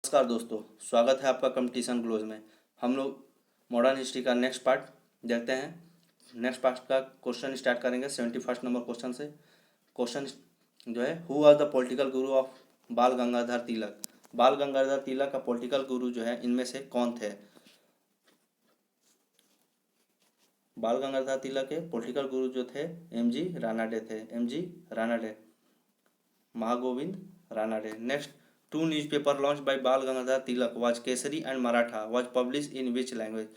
नमस्कार दोस्तों, स्वागत है आपका कंपटीशन ग्लोज में। हम लोग मॉडर्न हिस्ट्री का नेक्स्ट पार्ट देखते हैं। नेक्स्ट पार्ट का क्वेश्चन स्टार्ट करेंगे 71 नंबर क्वेश्चन से। क्वेश्चन जो है, who was the political Guru of बाल गंगाधर तिलक। बाल गंगाधर तिलक का पॉलिटिकल गुरु जो है इनमें से कौन थे? बाल गंगाधर तिलक के पॉलिटिकल गुरु जो थे एम.जी. रानाडे थे। M G. Ranade, Mahagovind Ranade. Next, two newspaper launch by Bal Gangadhar Tilak was Kesari and Maratha was publish in which language.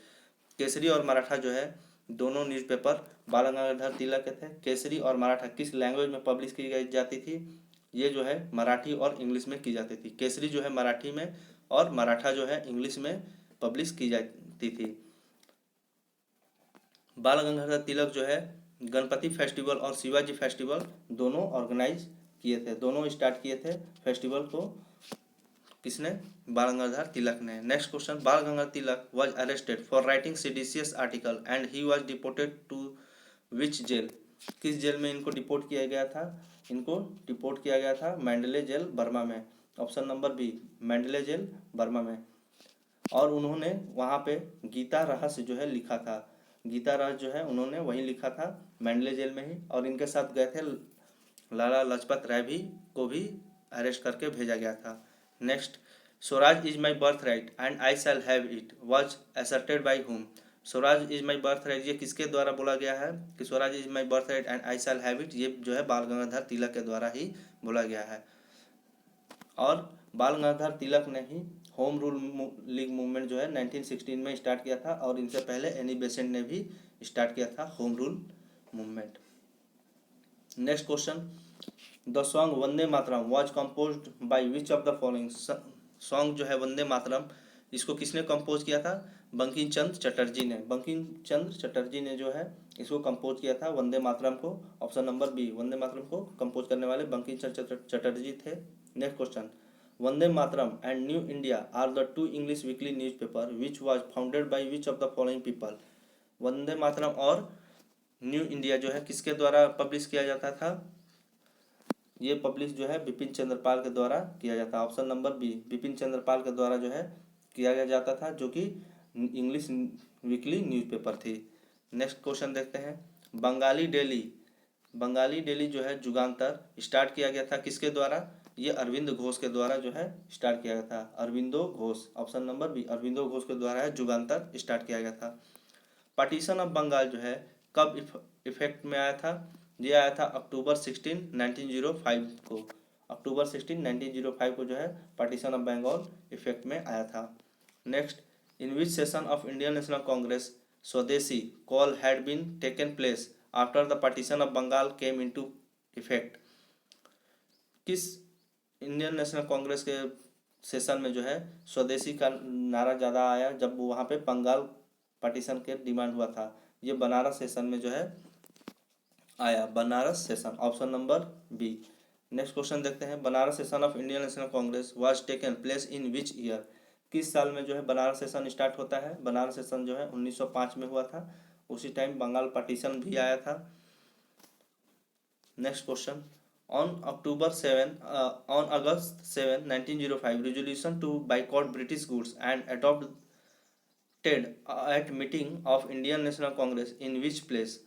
Kesari और मराठा जो है दोनों न्यूज़पेपर बाल गंगाधर तिलक के थे। केसरी और मराठा किस लैंग्वेज में पब्लिश की जाती थी? ये जो है मराठी और इंग्लिश में की जाती थी। केसरी जो है मराठी में और मराठा जो है इंग्लिश में पब्लिश की जाती थी। बाल गंगाधर तिलक जो है गणपति फेस्टिवल और शिवाजी फेस्टिवल दोनों ऑर्गेनाइज किए थे, दोनों स्टार्ट किए थे फेस्टिवल को। किसने? बाल गंगाधर तिलक ने। Next question, Bal Gangadhar Tilak was arrested for writing seditious article and he was deported to which jail. किस जेल में इनको डिपोर्ट किया गया था? इनको डिपोर्ट किया गया था मैंडले जेल, बर्मा में। Option number B, Mandalay jail, Burma में। और उन्होंने वहाँ पे गीता रहस्य जो है लिखा था। गीता रहस्य जो है उन्होंने वहीं लिखा था मैंडले जेल में ही। और इनके साथ गए थे लाला लाजपत राय भी को भी अरेस्ट करके भेजा गया था। Next, Swaraj is my birth right and I shall have it was asserted by हुम। Swaraj is my birth right ये किसके द्वारा बोला गया है कि Swaraj is my birth right and I shall have it? ये जो है बाल गंगाधर तिलक के द्वारा ही बोला गया है। और बाल गंगाधर तिलक ने ही होम रूल लीग मूवमेंट जो है 1916 में स्टार्ट किया था। और इनसे पहले एनी बेसेंट ने भी स्टार्ट किया था home rule movement. Next question, the song Vande Mataram was composed bye which of the following. Song जो है वंदे मातरम, इसको किसने कंपोज किया था? बंकिम चंद्र चटर्जी ने। बंकिम चंद्र चटर्जी ने जो है इसको कंपोज किया था वंदे मातरम को। Option number B, Vande Mataram को कंपोज करने वाले बंकिम चंद्र चटर्जी थे। Next question, Vande Mataram and New India are the two English weekly newspaper which was founded by which of the following people. Vande Mataram और न्यू इंडिया जो है किसके द्वारा पब्लिश किया जाता था? ये पब्लिश जो है बिपिन चंद्रपाल के द्वारा किया जाता है। Option number B, Bipin Chandrapal के द्वारा जो है किया जाता था, जो कि इंग्लिश वीकली न्यूज़पेपर थी। नेक्स्ट क्वेश्चन देखते हैं, बंगाली डेली। बंगाली डेली जो है जुगांतर स्टार्ट किया गया था किसके द्वारा? ये अरविंद घोष के द्वारा जो है स्टार्ट किया गया था। Aurobindo Ghosh, option number B, Aurobindo Ghosh के द्वारा है जुगांतर स्टार्ट किया गया था। पार्टीशन ऑफ बंगाल जो है कब इफेक्ट में आया था? ये आया था अक्टूबर 16, 1905 को। अक्टूबर 16, 1905 को जो है पार्टीशन ऑफ बंगाल इफेक्ट में आया था। Next, in which session of Indian National Congress swadeshi call had been taken place after the partition of Bengal came into effect. किस इंडियन नेशनल कांग्रेस के सेशन में जो है स्वदेशी का नारा ज़्यादा आया जब वहाँ पे बंगाल पार्टीशन के डिमांड हुआ था? ये बनारस सेशन में जो है आया, Banaras session, option number B. Next question देखते हैं, Banaras session of Indian National Congress was taken place in which year. किस साल में जो है बनारस सेशन स्टार्ट होता है? बनारस सेशन जो है 1905 में हुआ था। उसी टाइम बंगाल पार्टीशन भी आया था। Next question, on August 7, 1905 resolution to boycott British goods and adopted at meeting of Indian National Congress in which place.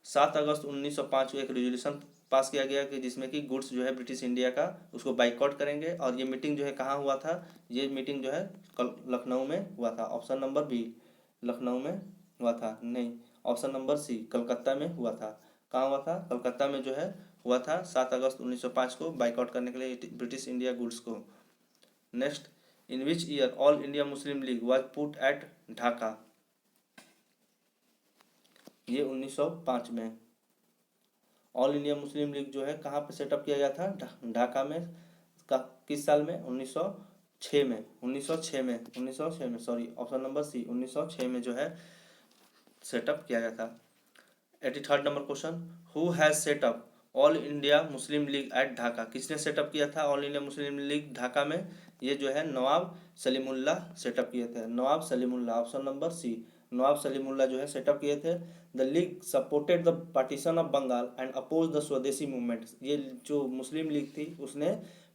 7 अगस्त 1905 को एक रेजोल्यूशन पास किया गया कि जिसमें कि गुड्स जो है ब्रिटिश इंडिया का उसको बाइकआउट करेंगे। और ये मीटिंग जो है कहाँ हुआ था? ये मीटिंग जो है कल लखनऊ में हुआ था। ऑप्शन नंबर बी, लखनऊ में हुआ था। नहीं, ऑप्शन नंबर सी, कलकत्ता में हुआ था। कहाँ हुआ था? कलकत्ता में जो है हुआ था 7 अगस्त 1905 को बाइकआउट करने के लिए ब्रिटिश इंडिया गुड्स को। Next, in which year all India Muslim league was put at Dhaka. ये 1905 में ऑल इंडिया मुस्लिम लीग जो है कहाँ पे सेटअप किया गया था? ढाका में। किस साल में? 1906 में। 1906 में सॉरी, ऑप्शन नंबर सी, 1906 में जो है सेटअप किया गया था। 83rd number question, who has set up All India Muslim League at Dhaka. किसने सेटअप किया था All India Muslim League Dhaka में? ये जो है नवाब सलीमुल्लाह सेटअप किए थे। Nawab Salimullah, option number C, Nawab Salimullah जो है सेटअप किए थे। The League supported the partition of Bengal and oppose the swadeshi movement. ये जो मुस्लिम लीग थी उसने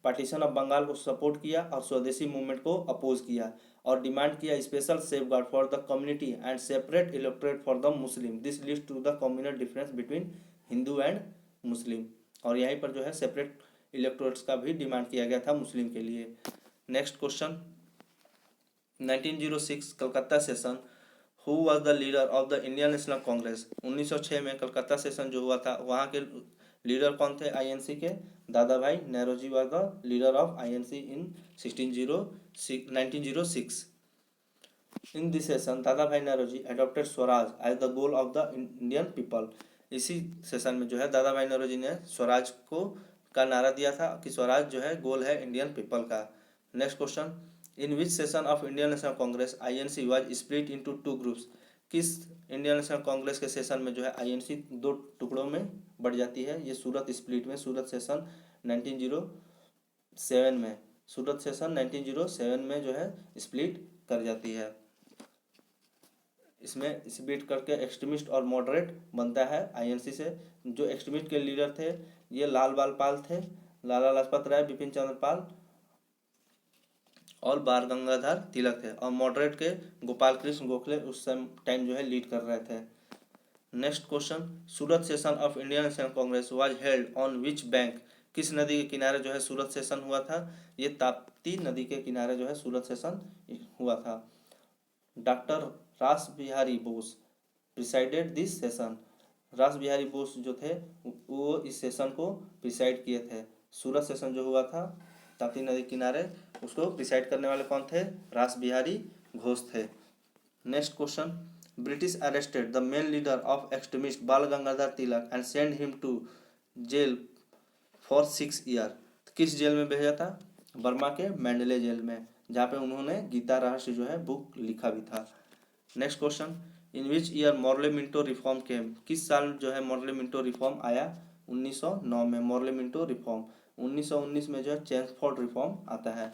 पार्टीशन ऑफ बंगाल को सपोर्ट किया और स्वदेशी मूवमेंट को अपोज किया और डिमांड किया special safeguard for the community and separate electorate for the Muslim. This leads to the communal difference between Hindu and Muslim. और यहीं पर जो है सेपरेट इलेक्टोरेट्स का भी डिमांड किया गया था मुस्लिम के लिए। Next question 1906 Calcutta session. Who was the leader of the Indian National Congress. 1906 में कलकत्ता सेशन जो हुआ था वहाँ के लीडर कौन थे आईएनसी के? Dadabhai Naoroji was the leader of INC in 1906। In this session Dadabhai Naoroji adopted swaraj as the goal of the Indian people. इसी सेशन में जो है दादा भाई नेहरूजी ने स्वराज को का नारा दिया था कि स्वराज जो है गोल है इंडियन पीपल का। Next question in which session of Indian National Congress INC was split into two groups. किस इंडियन नेशनल कांग्रेस के सेशन में जो है आईएनसी दो टुकड़ों में बढ़ जाती है? ये सूरत स्प्लिट में, सूरत सेशन 1907 में, सूरत सेशन 1907 में जो है स्प्लिट कर जाती है। इसमें स्प्लिट करके एक्सट्रीमिस्ट और मॉडरेट बनता है आईएनसी से। जो एक्सट्रीमिस्ट के लीडर थे ये लाल बाल पाल थे, लाला लाजपत राय, बिपिन चंद्र पाल और बाल गंगाधर तिलक थे। और मॉडरेट के गोपाल कृष्ण गोखले उस टाइम जो है लीड कर रहे थे। Next question Surat session of Indian National Congress was held on which bank. किस नदी के किनारे जो है सूरत सेशन हुआ था? ये ताप्ती नदी के किनारे जो है सूरत सेशन हुआ था। डॉक्टर रास Bihari Bose presided this session. रास बिहारी बोस जो थे वो इस सेशन को प्रिसाइड किए थे। सूरत सेशन जो हुआ था ताप्ती नदी किनारे उसको प्रिसाइड करने वाले कौन थे? रास बिहारी घोष थे। Next question British arrested the main leader of extremist Bal Gangadhar Tilak and send him to jail for 6 year. किस जेल में भेजा था? बर्मा के मैंडले जेल में, जहाँ पे उन्होंने गीता रहस्य जो है बुक लिखा भी था। Next question in which year Morley Minto reform came. किस साल जो है मॉर्ले मिंटो रिफॉर्म आया? 1909 में मॉर्ले मिंटो रिफॉर्म। 1919 में जो है चेम्सफोर्ड रिफॉर्म आता है।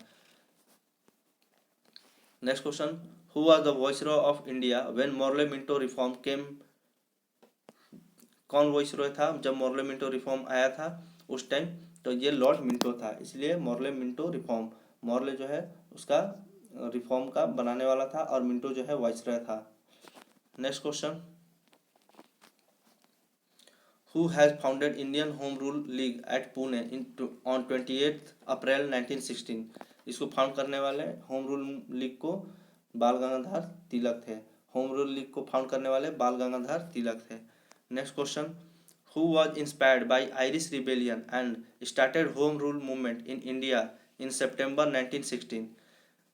Next question who was the viceroy of India when Morley Minto reform came. कौन वाइसरॉय था जब मॉर्ले मिंटो रिफॉर्म आया था उस टाइम? तो ये लॉर्ड मिंटो था, इसलिए मॉर्ले मिंटो रिफॉर्म। मॉर्ले जो है उसका रिफॉर्म का बनाने वाला था और मिंटो जो है वाइसरॉय था। Next question who has founded Indian Home Rule League at Pune on 28 April 1916। इसको फाउंड करने वाले होम रूल लीग को बाल गंगाधर तिलक थे। होम रूल लीग को फाउंड करने वाले बाल गंगाधर तिलक थे। Next question who was inspired by Irish rebellion and started home rule movement in India in September 1916।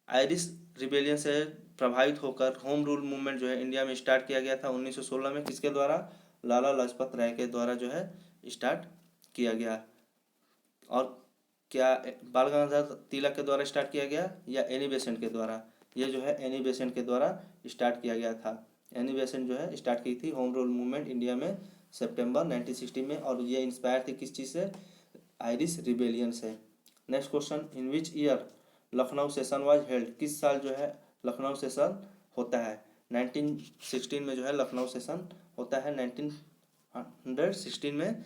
Irish rebellion से प्रभावित होकर होम रूल मूवमेंट जो है इंडिया में स्टार्ट किया गया था 1916 में। किसके द्वारा? लाला लाजपत राय के द्वारा जो है स्टार्ट किया गया। और क्या बाल गंगाधर तिलक के द्वारा स्टार्ट किया गया या एनी बेसेंट के द्वारा? ये जो है एनी बेसेंट के द्वारा स्टार्ट किया गया था। एनी बेसेंट जो है स्टार्ट की थी होम रूल मूवमेंट इंडिया में सितंबर 1960 में। और ये इंस्पायर थी किस चीज़ से? आयरिश रिबेलियन से। Next question in which year Lucknow session was held. किस साल जो है लखनऊ सेशन होता है? 1916 में जो है लखनऊ सेशन होता है। 1916 में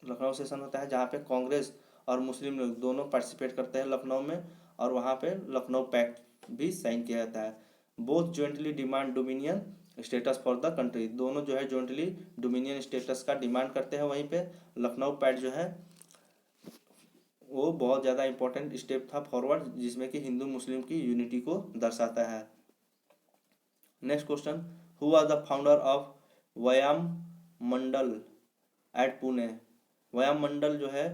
लखनऊ सेशन होता है, जहाँ पे कांग्रेस और मुस्लिम लोग दोनों पार्टिसिपेट करते हैं लखनऊ में। और वहाँ पे लखनऊ पैक्ट भी साइन किया जाता है। Both jointly demand dominion status for the country. दोनों जो है जॉइंटली डोमिनियन स्टेटस का डिमांड करते हैं। वहीं पे लखनऊ पैक्ट जो है वो बहुत ज़्यादा इंपॉर्टेंट स्टेप था फॉरवर्ड, जिसमें कि हिंदू मुस्लिम की यूनिटी को दर्शाता है। Next question who was the founder of व्यायाम मंडल एट पुणे। व्यायाम मंडल जो है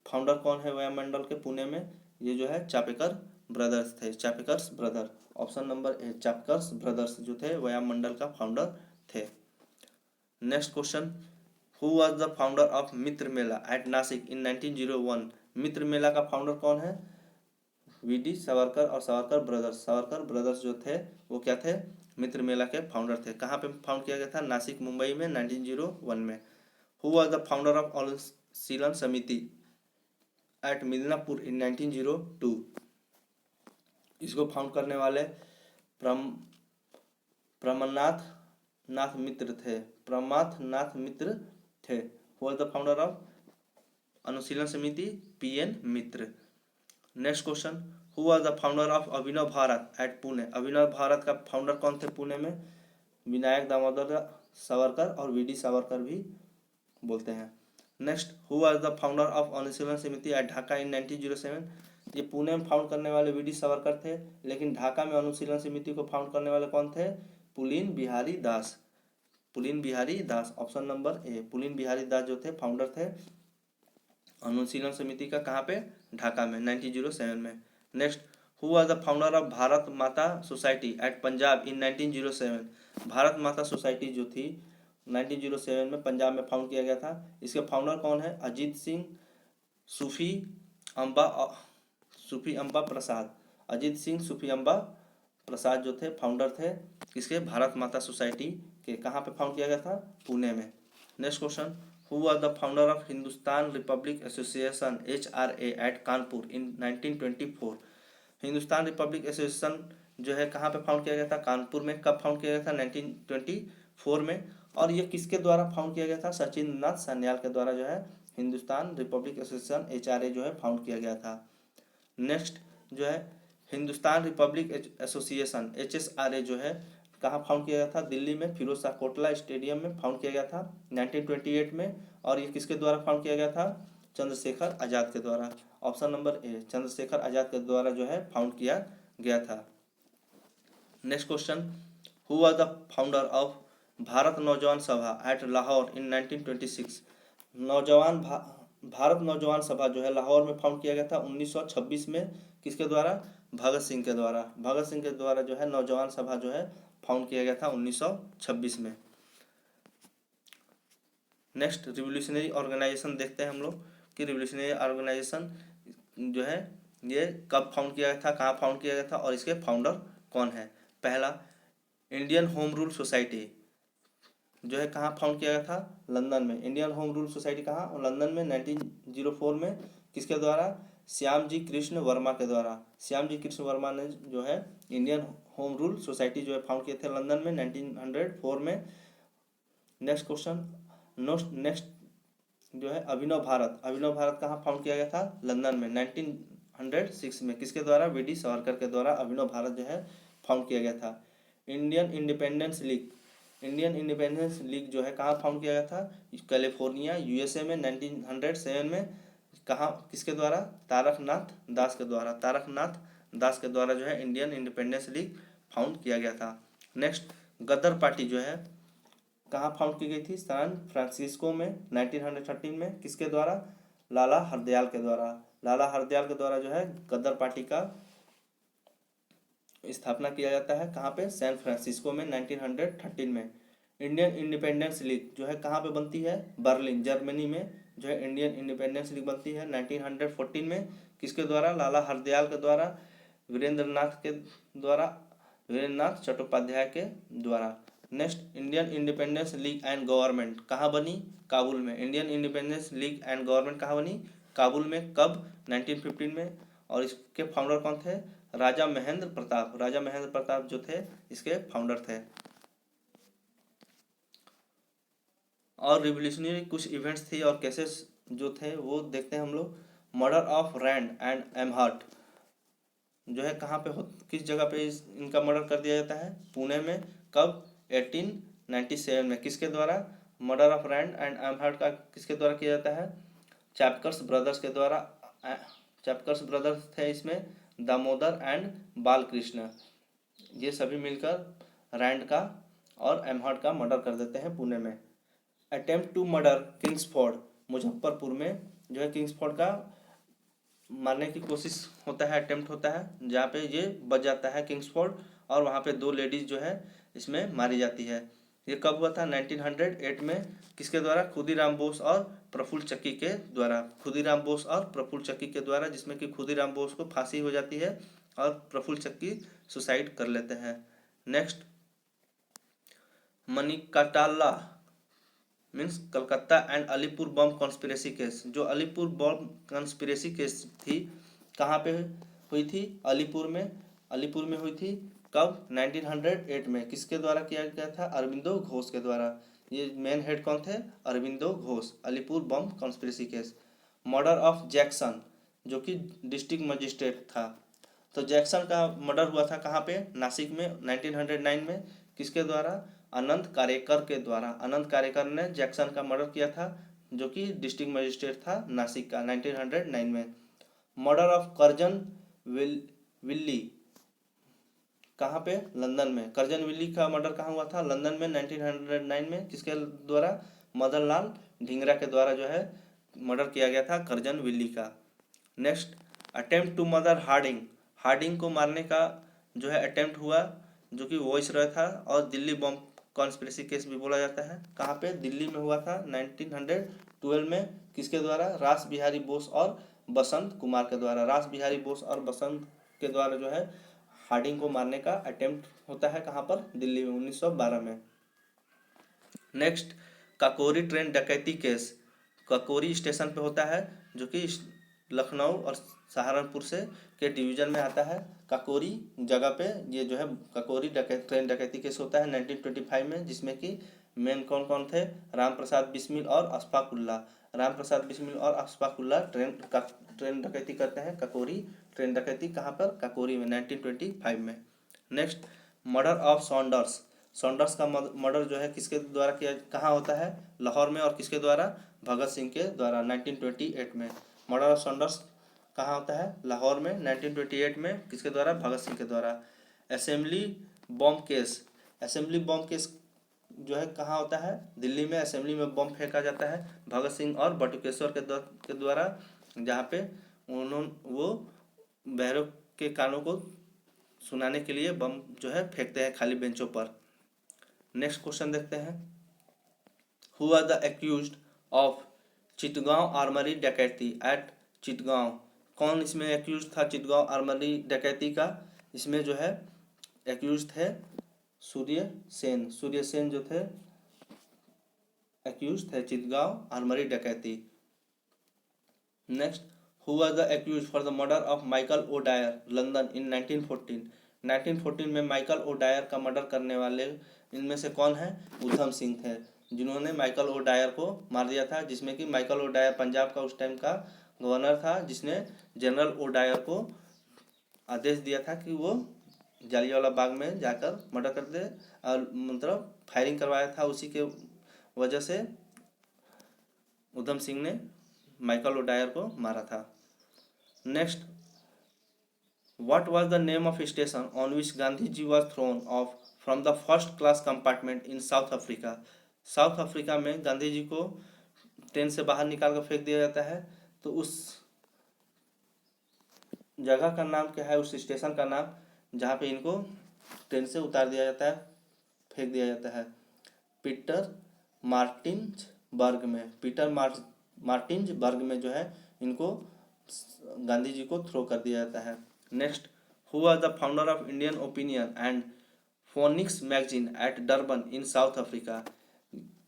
फाउंडर कौन है व्यायाम मंडल के पुणे में? ये जो है चापेकर ब्रदर्स थे, Chapekars brothers. Option number A Chapekars brothers जो थे व्यायाम मंडल का फाउंडर थे। Next question who was the founder of Mitra Mela at Nashik in 1901। Mitra Mela का फाउंडर कौन है? वीडी सावरकर और सावरकर ब्रदर्स। सावरकर ब्रदर्स जो थे वो क्या थे? मित्र मेला के फाउंडर थे। कहाँ पे फाउंड किया गया था? नासिक मुंबई में 1901 में। Who was the founder of Anushilan Samiti eight Midnapore इन 1902। इसको फाउंड करने वाले प्रमनाथ नाथ मित्र थे। प्रमाथ नाथ मित्र थे। Who was the founder of Anushilan Samiti PN Mitra. Next question, who was the founder of Abhinav Bharat at Pune? Abhinav Bharat का फाउंडर कौन थे पुणे में? विनायक दामोदर सावरकर और VD सावरकर भी बोलते हैं। Next, who was the founder of Anushilan Samiti eight Dhaka इन 1907? ये पुणे में फाउंड करने वाले VD सावरकर थे, लेकिन ढाका में अनुशीलन समिति को फाउंड करने वाले कौन थे? Pulin Bihari Das. Pulin Bihari Das, option number A, Pulin Bihari Das जो थे फाउंडर थे अनुशीलन समिति का। कहाँ पे? ढाका में 1907 में। Next, who was the founder of Bharat माता सोसाइटी एट पंजाब इन 1907? भारत माता सोसाइटी जो थी 1907 में पंजाब में फाउंड किया गया था। इसके फाउंडर कौन है? अजीत सिंह, सूफी अम्बा प्रसाद। अजीत सिंह सूफी अम्बा प्रसाद जो थे फाउंडर थे किसके? भारत माता सोसाइटी के। कहाँ पे फाउंड किया गया था? पुणे में। Next question, who was the founder of Hindustan Republic Association HRA at Kanpur in 1924? Hindustan Republic Association जो है कहाँ पे फाउंड किया गया था? कानपुर में। कब फाउंड किया गया था? 1924 में। और ये किसके द्वारा फाउंड किया गया था? सचिंद्र नाथ सान्याल के द्वारा जो है हिंदुस्तान रिपब्लिक एसोसिएशन HRA जो है फाउंड किया गया था। नेक्स्ट जो है हिंदुस्तान रिपब्लिक एसोसिएशन HSRA जो है कहाँ फाउंड किया गया था? दिल्ली में फिरोज शाह कोटला स्टेडियम में फाउंड किया गया था 1928 में। और ये किसके द्वारा फाउंड किया गया था? चंद्रशेखर आज़ाद के द्वारा। ऑप्शन नंबर ए, चंद्रशेखर आज़ाद के द्वारा जो है फाउंड किया गया था। Next question, who was the founder of Bharat नौजवान सभा एट लाहौर इन 1926? भारत नौजवान सभा जो है लाहौर में फाउंड किया गया था 1926 में। किसके द्वारा? भगत सिंह के द्वारा। भगत सिंह के द्वारा जो है नौजवान सभा जो है फाउंड किया गया था 1926 में। नेक्स्ट, रिवोल्यूशनरी ऑर्गेनाइजेशन देखते हैं हम लोग कि रिवोल्यूशनरी ऑर्गेनाइजेशन जो है ये कब फाउंड किया गया था, कहाँ फाउंड किया गया था और इसके फाउंडर कौन है? पहला, इंडियन होम रूल सोसाइटी जो है कहाँ फाउंड किया गया था? लंदन में। इंडियन होम रूल सोसाइटी कहाँ? लंदन में 1904 में। किसके द्वारा? श्याम जी कृष्ण वर्मा के द्वारा। श्याम जी कृष्ण वर्मा ने जो है इंडियन होम रूल सोसाइटी जो है फाउंड किए थे लंदन में 1904 में। नेक्स्ट क्वेश्चन, नेक्स्ट जो है अभिनव भारत कहाँ फाउंड किया गया था? लंदन में 1906 में। किसके द्वारा? VD सावरकर के द्वारा अभिनव भारत जो है फाउंड किया गया था। इंडियन इंडिपेंडेंस लीग जो है कहाँ फाउंड किया गया था? कैलिफोर्निया USA में 1907 में। कहाँ? किसके द्वारा? तारकनाथ दास के द्वारा। तारकनाथ दास के द्वारा जो है इंडियन इंडिपेंडेंस लीग फाउंड किया गया था। नेक्स्ट, गदर पार्टी जो है कहाँ फाउंड की गई थी? सैन फ्रांसिस्को में 1913 में। किसके द्वारा? लाला हरदयाल के द्वारा। लाला हरदयाल के द्वारा जो है गदर पार्टी का स्थापना किया जाता है। कहाँ पे? सैन फ्रांसिस्को में 1913 में। इंडियन इंडिपेंडेंस लीग जो है कहाँ पे बनती है? बर्लिन जर्मनी में जो है इंडियन इंडिपेंडेंस लीग बनती है 1914 में। किसके द्वारा? लाला हरदयाल के द्वारा, वीरेंद्रनाथ चट्टोपाध्याय के द्वारा। Next, Indian independence league and government कहाँ बनी? काबुल में। Indian independence league and government कहाँ बनी? काबुल में। कब? 1915 में। और इसके फाउंडर कौन थे? राजा महेंद्र प्रताप। राजा महेंद्र प्रताप जो थे इसके फाउंडर थे। और रिवोल्यूशनरी कुछ इवेंट्स थी और केसेस जो थे वो देखते हैं हम लोग। मर्डर ऑफ रैंड एंड एमहर्ट जो है कहाँ पे किस जगह पे इनका मर्डर कर दिया जाता है? पुणे में। कब? 1897 में। किसके द्वारा? मर्डर ऑफ रैंड एंड एमहर्ट का किसके द्वारा किया जाता है? चैपकर्स ब्रदर्स के द्वारा। चैपकर्स ब्रदर्स थे इसमें दामोदर एंड बालकृष्ण। ये सभी मिलकर रैंड का और एमहर्ट का मर्डर कर देते हैं पुणे में। Attempt to murder Kingsford Muzaffarpur में जो है किंग्सफोर्ड का मारने की कोशिश होता है, अटेम्प्ट होता है, जहाँ पे ये बच जाता है किंग्सफोर्ड और वहाँ पे 2 लेडीज जो है इसमें मारी जाती है। ये कब हुआ था? 1908 में। किसके द्वारा? खुदीराम बोस और प्रफुल्ल चक्की के द्वारा। खुदीराम बोस और प्रफुल्ल चक्की के द्वारा, जिसमें कि खुदीराम बोस को फांसी हो जाती है और प्रफुल्ल चक्की सुसाइड कर लेते हैं। Next, Maniktala means Calcutta and Alipore bomb conspiracy case. जो अलीपुर बम कॉन्स्पिरेसी केस थी कहाँ पे हुई थी? अलीपुर में हुई थी। कब? 1908 में। किसके द्वारा किया गया था? अरविंदो घोष के द्वारा। ये मेन हेड कौन थे? Aurobindo Ghosh. Alipore bomb conspiracy case. Murder of Jackson, जो कि डिस्ट्रिक्ट मजिस्ट्रेट था। तो जैक्सन का मर्डर हुआ था कहाँ पे? नासिक में 1909 में। किसके द्वारा? अनंत कारेकर के द्वारा। अनंत कारेकर ने जैक्सन का मर्डर किया था, जो कि डिस्ट्रिक्ट मजिस्ट्रेट था नासिक का 1909 में। मर्डर ऑफ कर्जन विल्ली कहाँ पे? लंदन में। कर्जन विल्ली का मर्डर कहाँ हुआ था? लंदन में 1909 में। किसके द्वारा? मदन लाल ढींगरा के द्वारा जो है मर्डर किया गया था कर्जन विल्ली का। Next, attempt to murder Hardinge. Hardinge को मारने का जो है अटेम्प्ट हुआ, जो कि वॉइसरॉय था, और दिल्ली बॉम्ब कॉन्स्पिरेसी केस भी बोला जाता है। कहाँ पे? दिल्ली में हुआ था 1912 में। किसके द्वारा? रास बिहारी बोस और बसंत कुमार के द्वारा। रास बिहारी बोस और बसंत के द्वारा जो है हार्डिंग को मारने का अटेम्प्ट होता है। कहाँ पर? दिल्ली में 1912 में। नेक्स्ट, काकोरी ट्रेन डकैती केस काकोरी स्टेशन पे होता है, जो कि लखनऊ और सहारनपुर से के डिवीजन में आता है। काकोरी जगह पे ये जो है काकोरी ट्रेन डकैती केस होता है 1925 में, जिसमें कि मेन कौन कौन थे? राम प्रसाद बिस्मिल और अशफाक उल्लाह। राम प्रसाद बिस्मिल और अशफाक उल्लाह ट्रेन डकैती करते हैं। काकोरी ट्रेन डकैती कहाँ पर? काकोरी में 1925 में। Next, murder of Saunders. Saunders का मर्डर जो है किसके द्वारा किया, कहाँ होता है? लाहौर में। और किसके द्वारा? भगत सिंह के द्वारा 1928 में। मर्डर ऑफ सॉन्डर्स कहाँ होता है? लाहौर में 1928 में। किसके द्वारा? भगत सिंह के द्वारा। Assembly bomb case. Assembly bomb case जो है कहाँ होता है? दिल्ली में। असेंबली में बॉम्ब फेंका जाता है भगत सिंह और बटुकेश्वर के द्वारा, जहाँ पे वो बहरों के कानों को सुनाने के लिए बम जो है फेंकते हैं खाली बेंचों पर। नेक्स्ट क्वेश्चन देखते हैं। Who are the accused of Chittagong armoury dacoity at Chittagong. कौन इसमें एक्यूज था चिटगांव आर्मरी डकैती का? इसमें जो है एक्यूज थे सूर्य सेन। सूर्य सेन जो थे एक्यूज थे Chittagong armoury dacoity. Next, who are the accuse for the murder of Michael O'Dwyer London in 1914। 1914 में माइकल ओडायर का मर्डर करने वाले इनमें से कौन है? उधम सिंह थे, जिन्होंने माइकल ओडायर को मार दिया था। जिसमें कि माइकल ओडायर पंजाब का उस टाइम का गवर्नर था, जिसने जनरल ओडायर को आदेश दिया था कि वो जालियांवाला बाग में जाकर मर्डर कर दे, और मतलब फायरिंग करवाया था। उसी के वजह से उधम सिंह ने माइकल ओडायर को मारा था। Next, what was the name of station on which Gandhi ji was thrown off from the first class compartment in South Africa. South Africa में गांधी जी को ट्रेन से बाहर निकाल कर फेंक दिया जाता है। तो उस जगह का नाम क्या है? उस स्टेशन का नाम जहाँ पे इनको ट्रेन से उतार दिया जाता है, फेंक दिया जाता है? पीटर मार्टिन्सबर्ग में। पीटर मार्टिन्सबर्ग में जो है इनको गांधी जी को थ्रो कर दिया जाता है। Next, who are the founder of Indian Opinion and Phoenix magazine at Durban in South Africa.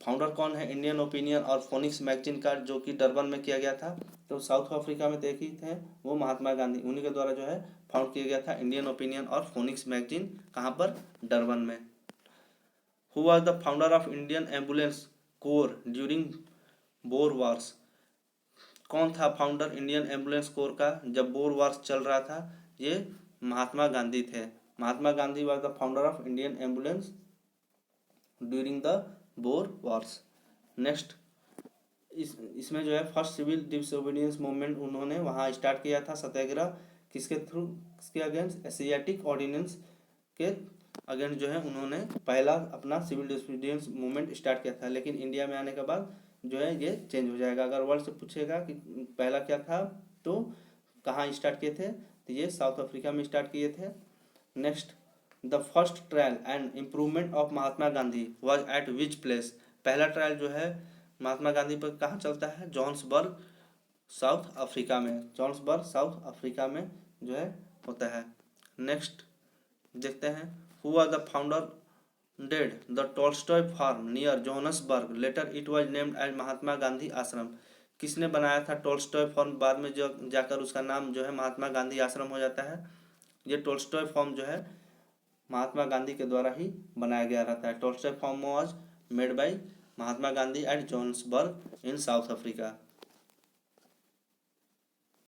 Founder कौन है इंडियन ओपिनियन और फोनिक्स मैगजीन का, जो कि डरबन में किया गया था? तो साउथ अफ्रीका में एक ही थे, वो महात्मा गांधी। उन्हीं के द्वारा जो है फाउंड किया गया था इंडियन ओपिनियन और फोनिक्स मैगजीन। कहाँ पर? डरबन में। Who was the founder of Indian ambulance core during bore wars. कौन था फाउंडर इंडियन एम्बुलेंस कोर का जब बोर वार्स चल रहा था? ये महात्मा गांधी थे। Mahatma Gandhi was the founder of Indian ambulance during the Boer wars. Next, इसमें जो है फर्स्ट सिविल डिसोबीडियंस मूवमेंट उन्होंने वहाँ स्टार्ट किया था सत्याग्रह। किसके थ्रू? किसके अगेंस्ट? एशियाटिक ऑर्डिनेंस के अगेंस्ट जो है उन्होंने पहला अपना सिविल डिसोबीडियंस मूवमेंट स्टार्ट किया था। लेकिन इंडिया में आने के बाद जो है ये चेंज हो जाएगा। अगर वर्ल्ड से पूछेगा कि पहला क्या था तो कहाँ स्टार्ट किए थे, तो ये साउथ अफ्रीका में स्टार्ट किए थे। Next, the first trial and improvement of Mahatma Gandhi was at which place. पहला ट्रायल जो है महात्मा गांधी पर कहाँ चलता है? जोहान्सबर्ग साउथ अफ्रीका में। जोहान्सबर्ग साउथ अफ्रीका में जो है होता है। नेक्स्ट देखते हैं, who are the founder dead the Tolstoy farm near Johannesburg later it was named as Mahatma Gandhi Ashram. किसने बनाया था टॉल्स्टॉय फार्म? बाद में जो जाकर उसका नाम जो है महात्मा गांधी आश्रम हो जाता है। ये टॉल्स्टॉय फार्म जो है महात्मा गांधी के द्वारा ही बनाया गया रहता है। Tolstoy farm was made by Mahatma Gandhi at Johannesburg in South Africa.